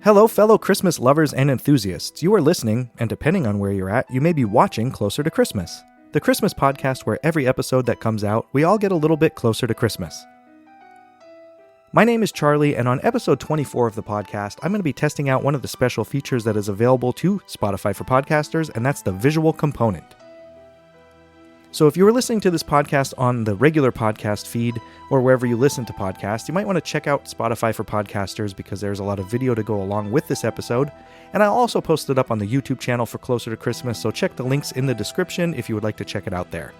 Hello, fellow Christmas lovers and enthusiasts. You are listening, and depending on where you're at, you may be watching Closer to Christmas, the Christmas podcast where every episode that comes out, we all get a little bit closer to Christmas. My name is Charlie, and on episode 24 of the podcast, I'm going to be testing out one of the special features that is available to Spotify for podcasters, and that's the visual component. So if you were listening to this podcast on the regular podcast feed or wherever you listen to podcasts, you might want to check out Spotify for podcasters because there's a lot of video to go along with this episode. And I'll also post it up on the YouTube channel for Closer to Christmas, so check the links in the description if you would like to check it out there.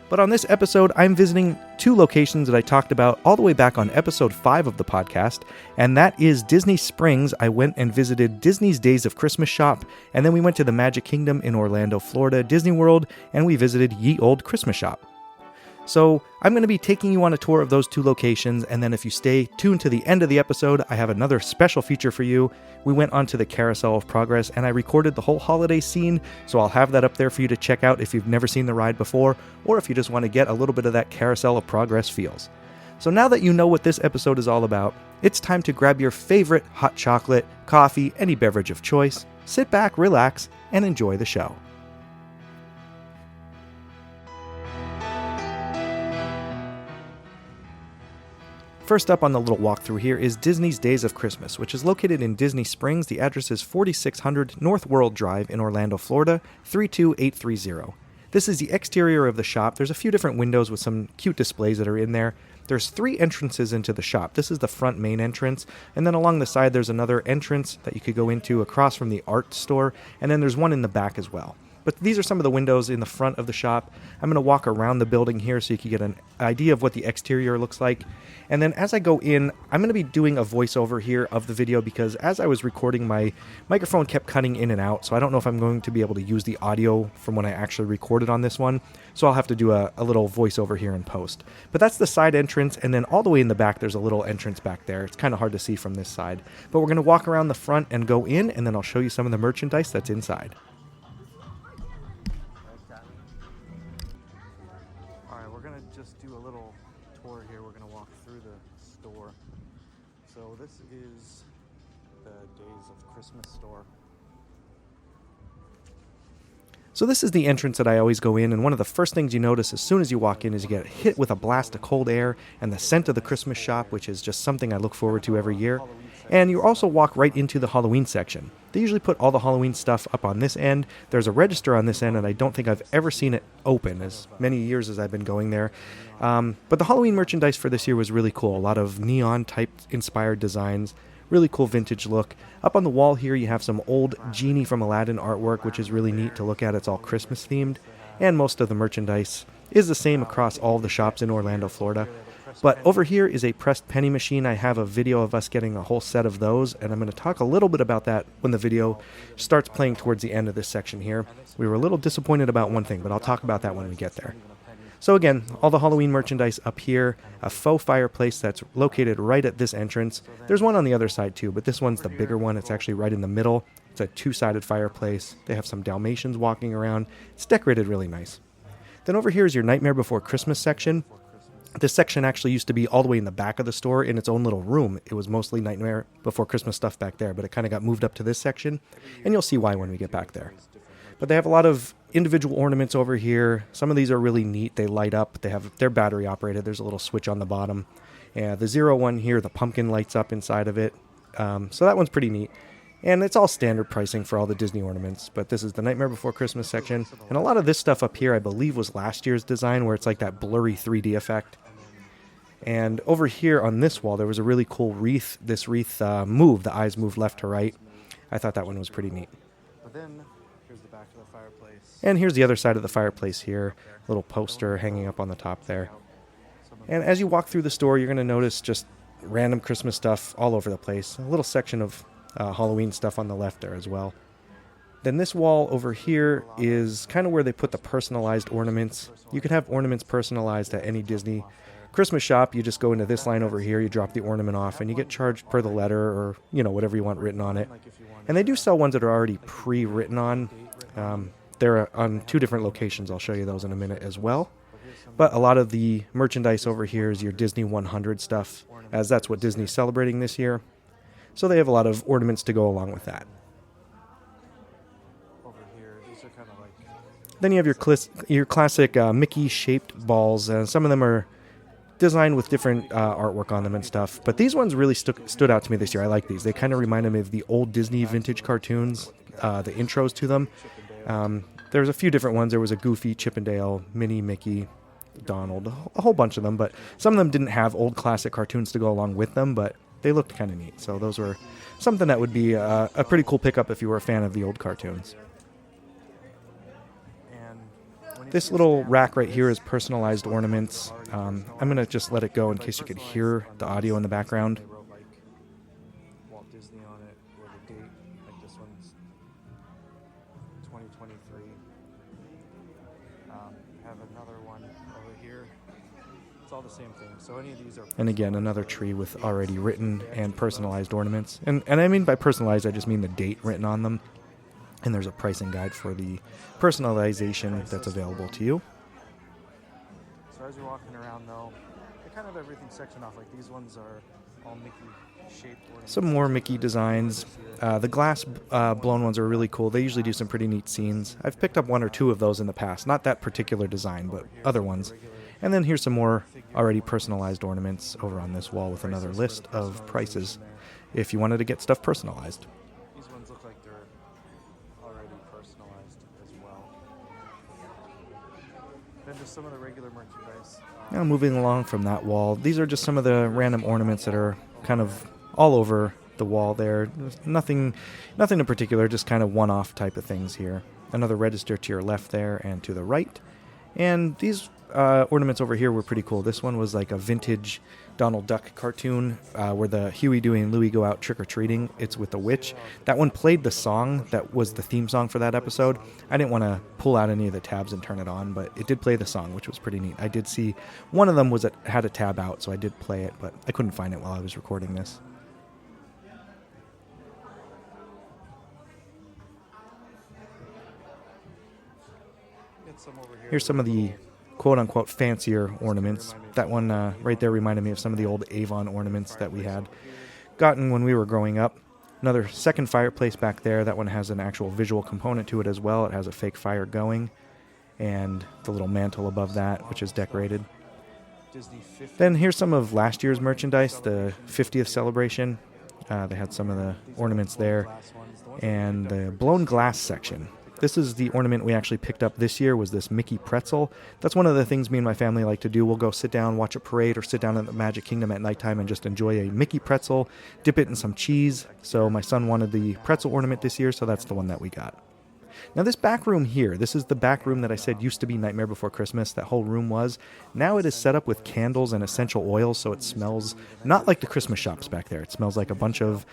But on this episode, I'm visiting two locations that I talked about all the way back on episode 5 of the podcast, and that is Disney Springs. I went and visited Disney's Days of Christmas Shop, and then we went to the Magic Kingdom in Orlando, Florida, Disney World, and we visited Ye Olde Christmas Shoppe. So I'm going to be taking you on a tour of those two locations, and then if you stay tuned to the end of the episode, I have another special feature for you. We went onto the Carousel of Progress, and I recorded the whole holiday scene, so I'll have that up there for you to check out if you've never seen the ride before, or if you just want to get a little bit of that Carousel of Progress feels. So now that you know what this episode is all about, it's time to grab your favorite hot chocolate, coffee, any beverage of choice, sit back, relax, and enjoy the show. First up on the little walkthrough here is Disney's Days of Christmas, which is located in Disney Springs. The address is 4600 North World Drive in Orlando, Florida, 32830. This is the exterior of the shop. There's a few different windows with some cute displays that are in there. There's 3 entrances into the shop. This is the front main entrance, and then along the side there's another entrance that you could go into across from the art store, and then there's one in the back as well. But these are some of the windows in the front of the shop. I'm going to walk around the building here so you can get an idea of what the exterior looks like. And then as I go in, I'm going to be doing a voiceover here of the video because as I was recording, my microphone kept cutting in and out. So I don't know if I'm going to be able to use the audio from when I actually recorded on this one. So I'll have to do a little voiceover here in post. But that's the side entrance. And then all the way in the back, there's a little entrance back there. It's kind of hard to see from this side. But we're going to walk around the front and go in, and then I'll show you some of the merchandise that's inside. Just do a little tour here. We're going to walk through the store. So this is the Days of Christmas store. So this is the entrance that I always go in, and one of the first things you notice as soon as you walk in is you get hit with a blast of cold air and the scent of the Christmas shop, which is just something I look forward to every year. And you also walk right into the Halloween section. They usually put all the Halloween stuff up on this end. There's a register on this end, and I don't think I've ever seen it open as many years as I've been going there. But the Halloween merchandise for this year was really cool. A lot of neon-type inspired designs, really cool vintage look. Up on the wall here, you have some old Genie from Aladdin artwork, which is really neat to look at. It's all Christmas themed, and most of the merchandise is the same across all the shops in Orlando, Florida. But over here is a pressed penny machine. I have a video of us getting a whole set of those, and I'm going to talk a little bit about that when the video starts playing towards the end of this section here. We were a little disappointed about one thing, but I'll talk about that when we get there. So again, all the Halloween merchandise up here, a faux fireplace that's located right at this entrance. There's one on the other side too, but this one's the bigger one. It's actually right in the middle. It's a 2-sided fireplace. They have some Dalmatians walking around. It's decorated really nice. Then over here is your Nightmare Before Christmas section. This section actually used to be all the way in the back of the store in its own little room. It was mostly Nightmare Before Christmas stuff back there, but it kind of got moved up to this section, and you'll see why when we get back there. But they have a lot of individual ornaments over here. Some of these are really neat. They light up. They're battery operated. There's a little switch on the bottom. The 0 one here, the pumpkin lights up inside of it. So that one's pretty neat. And it's all standard pricing for all the Disney ornaments, but this is the Nightmare Before Christmas section. And a lot of this stuff up here, I believe, was last year's design, where it's like that blurry 3D effect. And over here on this wall, there was a really cool wreath. This wreath moved. The eyes moved left to right. I thought that one was pretty neat. But then here's the back of the fireplace. And here's the other side of the fireplace here. A little poster hanging up on the top there. And as you walk through the store, you're going to notice just random Christmas stuff all over the place. A little section of Halloween stuff on the left there as well. Then this wall over here is kind of where they put the personalized ornaments. You can have ornaments personalized at any Disney Christmas shop. You just go into this line over here, you drop the ornament off, and you get charged per the letter or, whatever you want written on it. And they do sell ones that are already pre-written on. They're on 2 different locations. I'll show you those in a minute as well. But a lot of the merchandise over here is your Disney 100 stuff, as that's what Disney's celebrating this year. So they have a lot of ornaments to go along with that. Over here, these are kind of like... Then you have your classic Mickey-shaped balls. Some of them are designed with different artwork on them and stuff. But these ones really stood out to me this year. I like these. They kind of reminded me of the old Disney vintage cartoons, the intros to them. There was a few different ones. There was a Goofy, Chip 'n Dale, Minnie, Mickey, Donald, a whole bunch of them. But some of them didn't have old classic cartoons to go along with them, but they looked kind of neat. So those were something that would be a pretty cool pickup if you were a fan of the old cartoons. This little rack right here is personalized ornaments. I'm going to just let it go in case you could hear the audio in the background. Walt Disney on it, or the date, like this one's 2023. Have another one over here. It's all the same thing. So any of these are... And again, another tree with already written and personalized ornaments. And I mean by personalized, I just mean the date written on them. And there's a pricing guide for the personalization that's available to you. So as you're walking around, though, they kind of have everything sectioned off. Like these ones are all Mickey-shaped ornaments. Some more Mickey designs. The glass blown ones are really cool. They usually do some pretty neat scenes. I've picked up one or two of those in the past. Not that particular design, but other ones. And then here's some more already personalized ornaments over on this wall with another list of prices if you wanted to get stuff personalized. These ones look like they're already personalized as well. Then just some of the regular merchandise. Now moving along from that wall, these are just some of the random ornaments that are kind of all over the wall there. There's nothing in particular, just kind of one-off type of things here. Another register to your left there and to the right. And these ornaments over here were pretty cool. This one was like a vintage Donald Duck cartoon where the Huey, Dewey, and Louie go out trick-or-treating. It's with the witch. That one played the song that was the theme song for that episode. I didn't want to pull out any of the tabs and turn it on, but it did play the song, which was pretty neat. I did see one of them had a tab out, so I did play it, but I couldn't find it while I was recording this. Here's some of the quote-unquote fancier ornaments. That one right there reminded me of some of the old Avon ornaments that we had gotten when we were growing up. Another second fireplace back there. That one has an actual visual component to it as well. It has a fake fire going. And the little mantle above that, which is decorated. Then here's some of last year's merchandise, the 50th celebration. They had some of the ornaments there. And the blown glass section. This is the ornament we actually picked up this year, was this Mickey pretzel. That's one of the things me and my family like to do. We'll go sit down, watch a parade, or sit down at the Magic Kingdom at nighttime and just enjoy a Mickey pretzel, dip it in some cheese. So my son wanted the pretzel ornament this year, so that's the one that we got. Now this back room here, this is the back room that I said used to be Nightmare Before Christmas, that whole room was. Now it is set up with candles and essential oils, so it smells not like the Christmas shops back there. It smells like a bunch of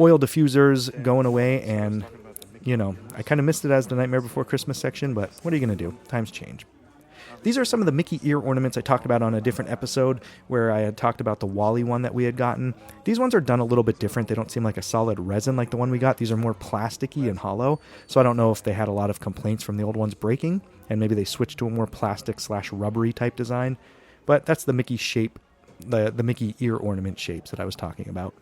oil diffusers going away, and you know, I kind of missed it as the Nightmare Before Christmas section, but what are you going to do? Times change. These are some of the Mickey ear ornaments I talked about on a different episode where I had talked about the Wally one that we had gotten. These ones are done a little bit different. They don't seem like a solid resin like the one we got. These are more plasticky and hollow, so I don't know if they had a lot of complaints from the old ones breaking, and maybe they switched to a more plastic/rubbery type design. But that's the Mickey shape, the Mickey ear ornament shapes that I was talking about.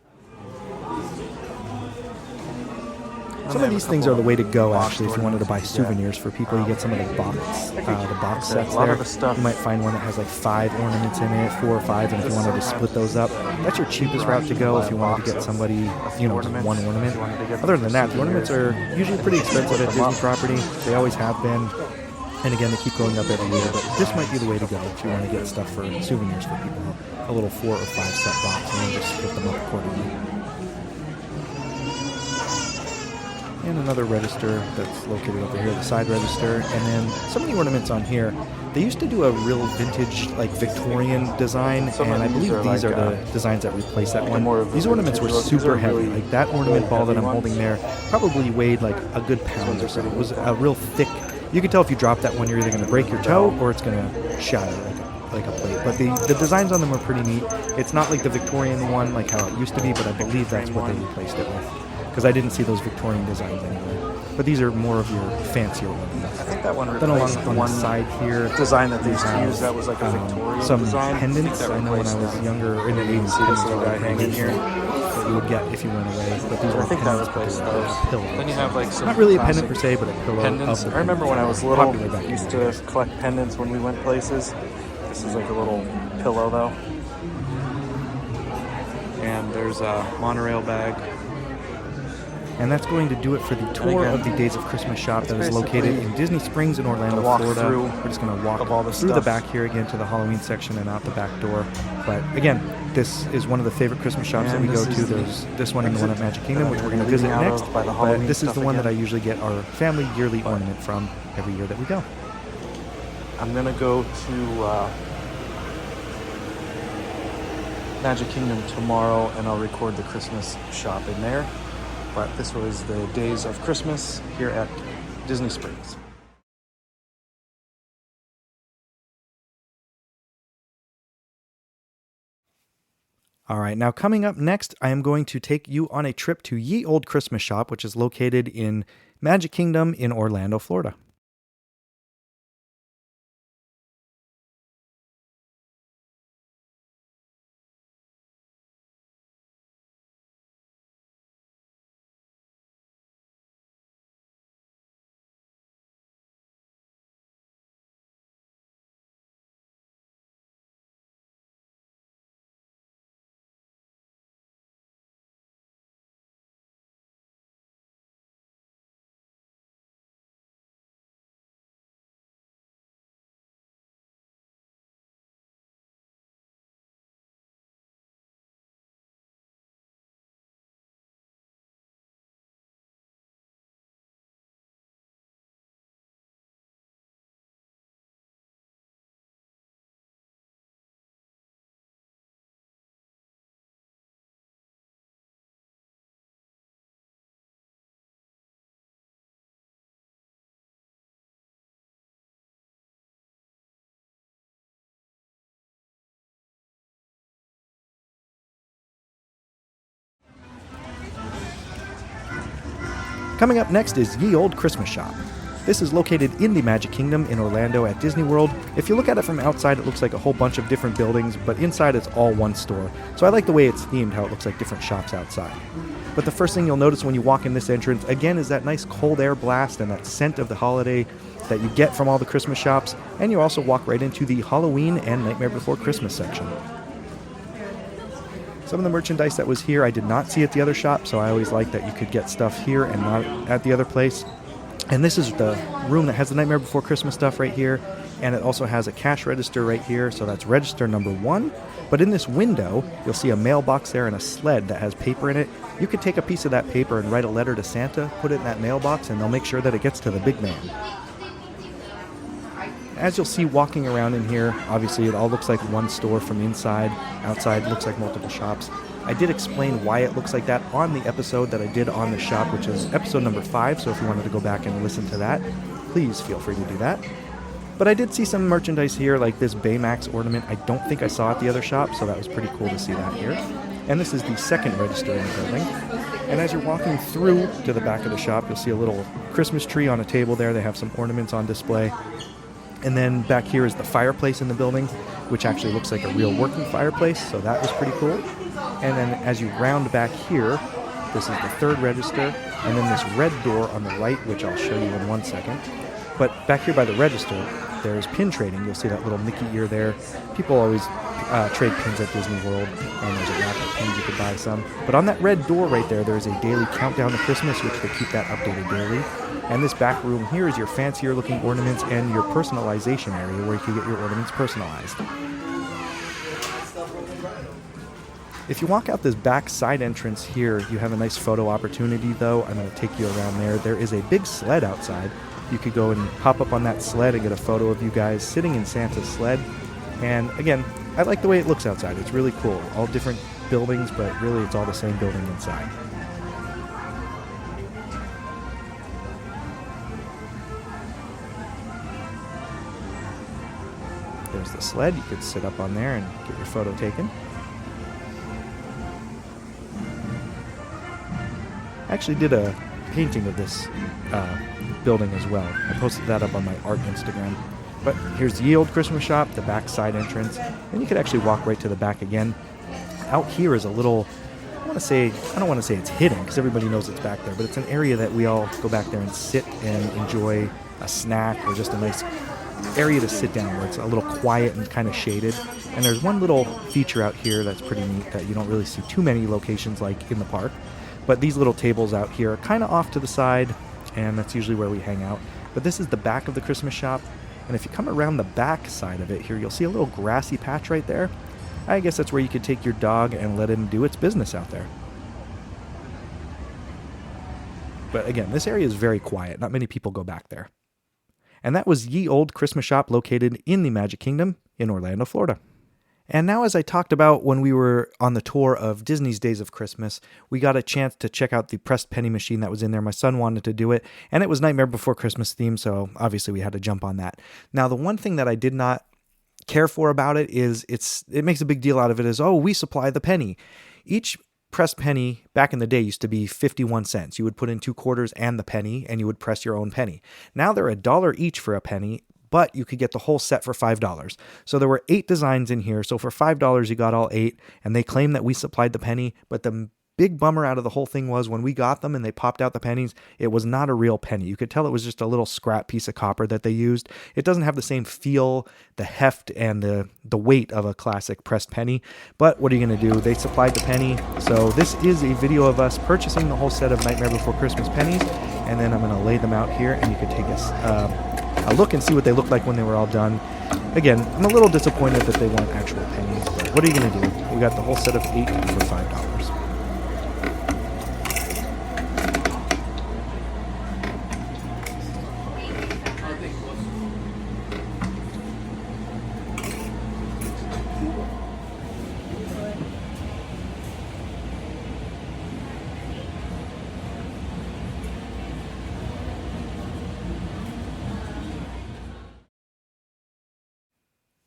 Some of these things are the way to go, actually, if you wanted to buy souvenirs for people. You get some of the box sets there. You might find one that has like 5 ornaments in it, 4 or 5, and if you wanted to split those up, that's your cheapest route to go if you wanted to get somebody, you know, just one ornament. Other than that, the ornaments are usually pretty expensive at Disney property. They always have been. And again, they keep going up every year, but this might be the way to go if you want to get stuff for souvenirs for people. A little 4 or 5 set box, and then just split them up accordingly. And another register that's located over here, the side register. And then some of the ornaments on here, they used to do a real vintage, like Victorian design, and I believe these are the designs that replaced that one. These ornaments were super heavy. Like that ornament ball that I'm holding there probably weighed like a good pound or so. It was a real thick. You can tell if you drop that one, you're either going to break your toe or it's going to shatter like a plate. But the designs on them are pretty neat. It's not like the Victorian one, like how it used to be, but I believe that's what they replaced it with. Because I didn't see those Victorian designs anywhere. But these are more of your fancier ones. I think that one Then along replaced the on one the side here, design that they used to use that was like a Victorian some design. pendants. I know when I was younger in the 80s, pendants were guy hanging here. you would get if you went away. But these I were think that pendants, but replaced they were those. a pillow. Then you have like some Not really a classic pendant per se, but a pillow pendants. of the I remember when I was pendants that were little, popular back I used in the to day. collect pendants when we went places. This is like a little pillow though. And there's a monorail bag. And that's going to do it for the tour again, of the Days of Christmas shop that is basically located in Disney Springs in Orlando, walk Florida. through We're just going to walk of all the through the stuff. back here again to the Halloween section and out the back door. But again, this is one of the favorite Christmas shops that And we go this to. is the There's this one and the one at Magic Kingdom, that which I'm we're going to leaving visit out next. of by the But Halloween this is the stuff one that I again. usually get our family yearly ornament from every year that we go. I'm gonna go to Magic Kingdom tomorrow, and I'll record the Christmas shop in there. But this was the Days of Christmas here at Disney Springs. All right, now coming up next, I am going to take you on a trip to Ye Olde Christmas Shop, which is located in Magic Kingdom in Orlando, Florida. Coming up next is Ye Olde Christmas Shop. This is located in the Magic Kingdom in Orlando at Disney World. If you look at it from outside, it looks like a whole bunch of different buildings, but inside it's all one store. So I like the way it's themed, how it looks like different shops outside. But the first thing you'll notice when you walk in this entrance, again, is that nice cold air blast and that scent of the holiday that you get from all the Christmas shops. And you also walk right into the Halloween and Nightmare Before Christmas section. Some of the merchandise that was here I did not see at the other shop, so I always like that you could get stuff here and not at the other place. And this is the room that has the Nightmare Before Christmas stuff right here, and it also has a cash register right here, so that's register number 1. But in this window, you'll see a mailbox there and a sled that has paper in it. You could take a piece of that paper and write a letter to Santa, put it in that mailbox, and they'll make sure that it gets to the big man. As you'll see walking around in here, obviously it all looks like one store from inside. Outside looks like multiple shops. I did explain why it looks like that on the episode that I did on the shop, which is episode number 5, so if you wanted to go back and listen to that, please feel free to do that. But I did see some merchandise here, like this Baymax ornament I don't think I saw at the other shop, so that was pretty cool to see that here. And this is the second register in the building. And as you're walking through to the back of the shop, you'll see a little Christmas tree on a table there. They have some ornaments on display. And then back here is the fireplace in the building, which actually looks like a real working fireplace, so that was pretty cool. And then as you round back here, this is the third register, and then this red door on the right, which I'll show you in one second. But back here by the register, there's pin trading. You'll see that little Mickey ear there. People always trade pins at Disney World, and there's a rack of pins you could buy some. But on that red door right there, there's a daily countdown to Christmas, which they keep that updated daily. And this back room here is your fancier looking ornaments and your personalization area where you can get your ornaments personalized. If you walk out this back side entrance here, you have a nice photo opportunity though. I'm going to take you around there. There is a big sled outside. You could go and hop up on that sled and get a photo of you guys sitting in Santa's sled. And again, I like the way it looks outside. It's really cool. All different buildings, but really it's all the same building inside. There's the sled. You could sit up on there and get your photo taken. I actually did a painting of this building as well. I posted that up on my art Instagram. But here's the Ye Olde Christmas Shop, the back side entrance. And you could actually walk right to the back again. Out here is a little I don't want to say it's hidden because everybody knows it's back there, but it's an area that we all go back there and sit and enjoy a snack or just a nice area to sit down where it's a little quiet and kind of shaded. And there's one little feature out here that's pretty neat that you don't really see too many locations like in the park. But these little tables out here are kind of off to the side, and that's usually where we hang out. But this is the back of the Christmas shop, and if you come around the back side of it here, you'll see a little grassy patch right there. I guess that's where you could take your dog and let it do its business out there. But again, this area is very quiet. Not many people go back there. And that was Ye Olde Christmas Shop located in the Magic Kingdom in Orlando, Florida. And now, as I talked about when we were on the tour of Disney's Days of Christmas, we got a chance to check out the pressed penny machine that was in there. My son wanted to do it, and it was Nightmare Before Christmas themed, so obviously we had to jump on that. Now, the one thing that I did not care for about it is it makes a big deal out of it is, oh, we supply the penny. Each pressed penny back in the day used to be 51 cents. You would put in 2 quarters and the penny, and you would press your own penny. Now they're $1 each for a penny, but you could get the whole set for $5. So there were 8 designs in here. So for $5, you got all 8, and they claim that we supplied the penny, but the big bummer out of the whole thing was when we got them and they popped out the pennies, it was not a real penny. You could tell it was just a little scrap piece of copper that they used. It doesn't have the same feel, the heft, and the weight of a classic pressed penny. But what are you going to do? They supplied the penny. So this is a video of us purchasing the whole set of Nightmare Before Christmas pennies, and then I'm going to lay them out here, and you can take a look and see what they looked like when they were all done. Again, I'm a little disappointed that they weren't actual pennies, but what are you going to do? We got the whole set of 8 for $5.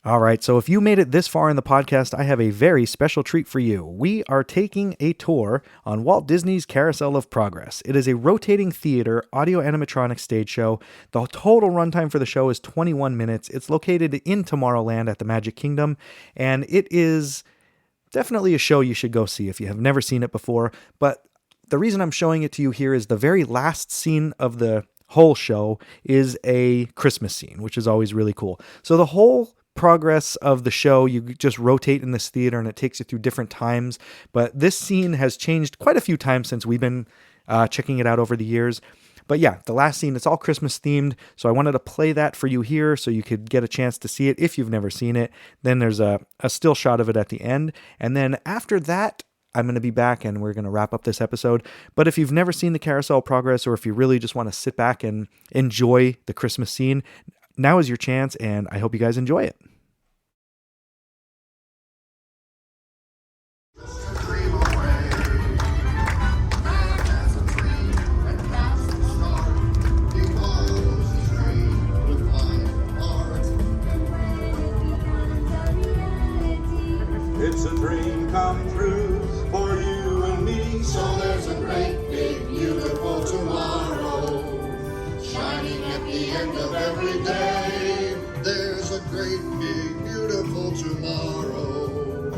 All right, so if you made it this far in the podcast, I have a very special treat for you. We are taking a tour on Walt Disney's Carousel of Progress. It is a rotating theater, audio animatronic stage show. The total runtime for the show is 21 minutes. It's located in Tomorrowland at the Magic Kingdom, and it is definitely a show you should go see if you have never seen it before. But the reason I'm showing it to you here is the very last scene of the whole show is a Christmas scene, which is always really cool. So the whole progress of the show, you just rotate in this theater and it takes you through different times, but this scene has changed quite a few times since we've been checking it out over the years. But yeah, the last scene, it's all Christmas themed, so I wanted to play that for you here so you could get a chance to see it if you've never seen it. Then there's a still shot of it at the end, and then after that I'm going to be back and we're going to wrap up this episode. But if you've never seen the Carousel of Progress, or if you really just want to sit back and enjoy the Christmas scene, now is your chance, and I hope you guys enjoy it. It's a dream come true for you and me. So there's a great, big, beautiful tomorrow shining at the end of every day. There's a great, big, beautiful tomorrow,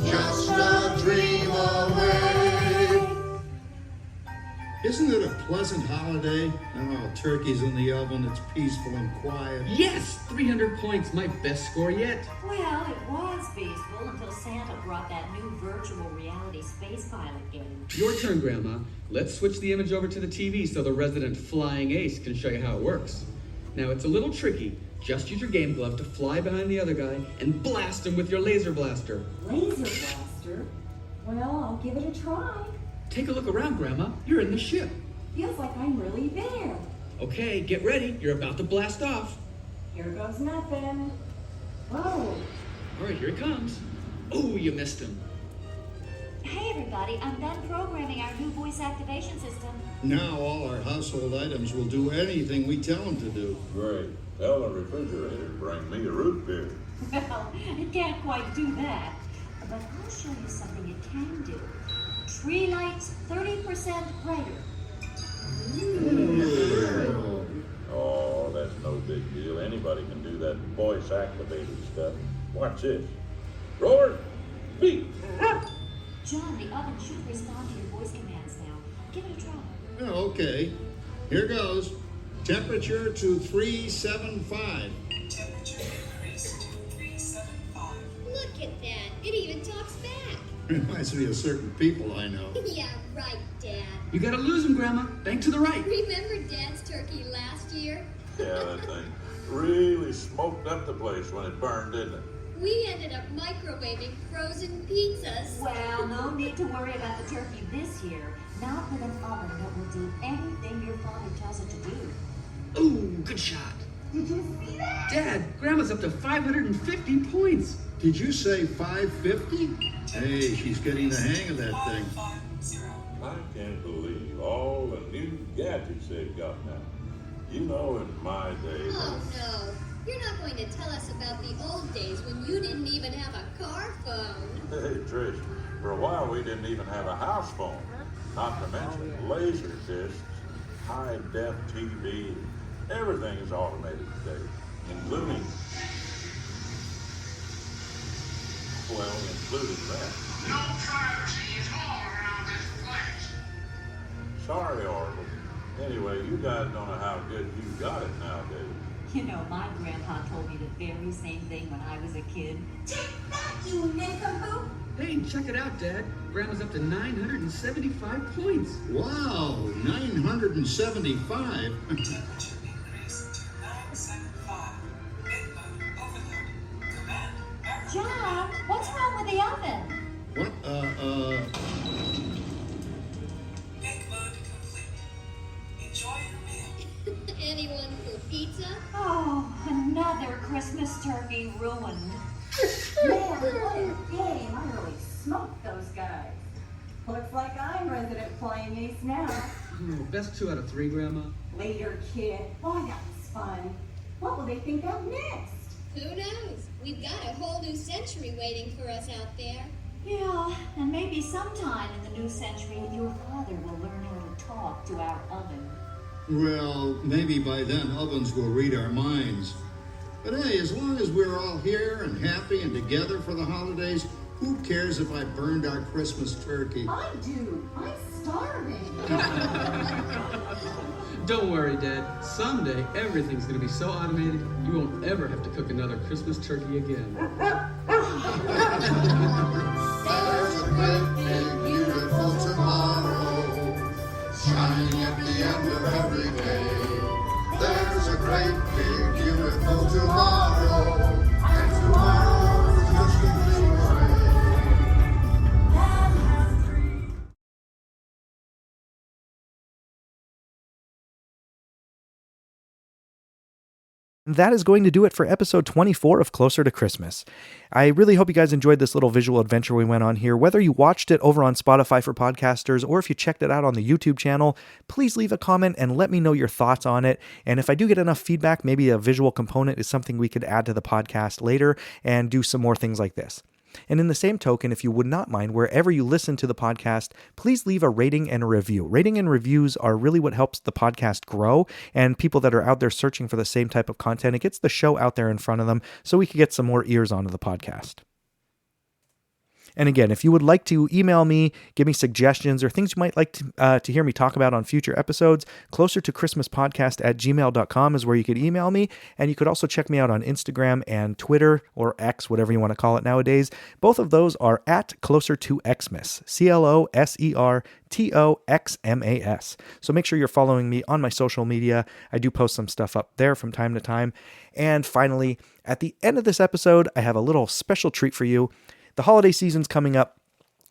just a dream away. Isn't it a pleasant holiday? Oh, turkey's in the oven, it's peaceful and quiet. Yes! 300 points, my best score yet. Well, it was peaceful until Santa brought that new virtual reality space pilot game. Your turn, Grandma. Let's switch the image over to the TV so the resident flying ace can show you how it works. Now, it's a little tricky. Just use your game glove to fly behind the other guy and blast him with your laser blaster. Laser blaster? Well, I'll give it a try. Take a look around, Grandma. You're in the ship. Feels like I'm really there. Okay, get ready. You're about to blast off. Here goes nothing. Whoa. All right, here he comes. Oh, you missed him. Hey, everybody, I'm done programming our new voice activation system. Now all our household items will do anything we tell them to do. Great. Tell the refrigerator to bring me a root beer. Well, it can't quite do that. But I'll show you something it can do. Tree lights 30% brighter. Oh, that's no big deal. Anybody can do that voice-activated stuff. Watch this. Roar, beat. John, the oven should respond to your voice commands now. Give it a try. Oh, okay. Here goes. Temperature to 375. Look at that. It even talks back. Reminds me of certain people I know. Yeah, right, Dad. You gotta lose him, Grandma. Bank to the right. Remember Dad's turkey last year? Yeah, that thing really smoked up the place when it burned, didn't it? We ended up microwaving frozen pizzas. Well, no need to worry about the turkey this year. Not with an oven that will do anything your father tells it to do. Ooh, good shot. Did you see that? Dad, Grandma's up to 550 points. Did you say 550? Hey, she's getting the hang of that thing. I can't believe all the new gadgets they've got now. You know, in my day. Oh, no. You're not going to tell us about the old days when you didn't even have a car phone. Hey, Trish, for a while we didn't even have a house phone. Not to mention laser discs, high-def TV. Everything is automated today, including that. No privacy at all around this place. Sorry, Orville. Anyway, you guys don't know how good you got it nowadays. You know, my grandpa told me the very same thing when I was a kid. Take that, you nincompoop! Hey, check it out, Dad. Grandma's up to 975 points. Wow, 975. John, what's wrong with the oven? What, Anyone for pizza? Oh, another Christmas turkey ruined. Man, what a game. I really smoked those guys. Looks like I'm resident flying ace now. Oh, best 2 out of 3, Grandma. Later, kid. Boy, that was fun. What will they think of next? Who knows? We've got a whole new century waiting for us out there. Yeah, and maybe sometime in the new century, your father will learn how to talk to our oven. well, maybe by then ovens will read our minds. But hey, as long as we're all here and happy and together for the holidays, who cares if I burned our Christmas turkey? I do. I'm starving. Don't worry, Dad. Someday, everything's gonna be so automated, you won't ever have to cook another Christmas turkey again. There's a great big beautiful tomorrow, shining at the end of every day. There's a great big beautiful tomorrow, and tomorrow's just a little away. That is going to do it for episode 24 of Closer to Christmas. I really hope you guys enjoyed this little visual adventure we went on here. Whether you watched it over on Spotify for podcasters or if you checked it out on the YouTube channel, please leave a comment and let me know your thoughts on it. And if I do get enough feedback, maybe a visual component is something we could add to the podcast later and do some more things like this. And in the same token, if you would not mind, wherever you listen to the podcast, please leave a rating and a review. Rating and reviews are really what helps the podcast grow, and people that are out there searching for the same type of content, it gets the show out there in front of them so we can get some more ears onto the podcast. And again, if you would like to email me, give me suggestions or things you might like to hear me talk about on future episodes, closer to christmaspodcast@gmail.com is where you could email me. And you could also check me out on Instagram and Twitter, or X, whatever you want to call it nowadays. Both of those are at Closer to Xmas, CLOSERTOXMAS. So make sure you're following me on my social media. I do post some stuff up there from time to time. And finally, at the end of this episode, I have a little special treat for you. The holiday season's coming up.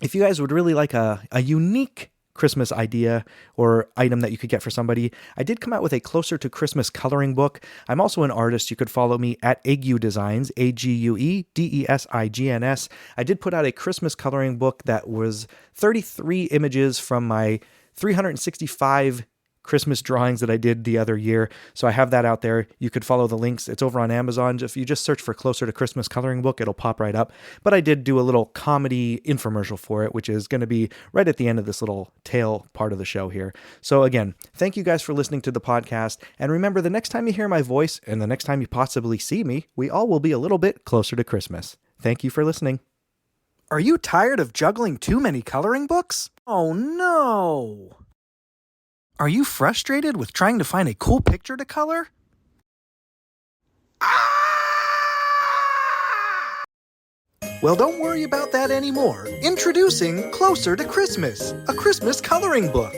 If you guys would really like a unique Christmas idea or item that you could get for somebody, I did come out with a Closer to Christmas coloring book. I'm also an artist. You could follow me at Ague Designs, AGUEDESIGNS. I did put out a Christmas coloring book that was 33 images from my 365 Christmas drawings that I did the other year. So I have that out there. You could follow the links. It's over on Amazon. If you just search for Closer to Christmas coloring book, it'll pop right up. But I did do a little comedy infomercial for it, which is going to be right at the end of this little tail part of the show here. So again, thank you guys for listening to the podcast. And remember, the next time you hear my voice and the next time you possibly see me, we all will be a little bit closer to Christmas. Thank you for listening. Are you tired of juggling too many coloring books? Oh no! Are you frustrated with trying to find a cool picture to color? Well, don't worry about that anymore. Introducing Closer to Christmas, a Christmas coloring book.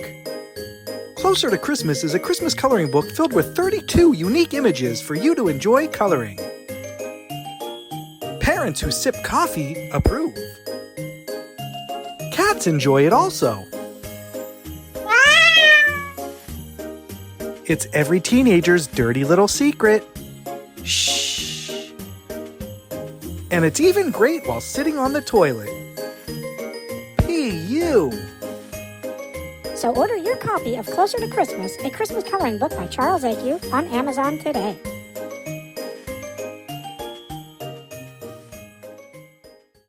Closer to Christmas is a Christmas coloring book filled with 32 unique images for you to enjoy coloring. Parents who sip coffee approve. Cats enjoy it also. It's every teenager's dirty little secret. Shh. And it's even great while sitting on the toilet. P.U. So order your copy of Closer to Christmas, a Christmas coloring book by Charles Acu on Amazon today.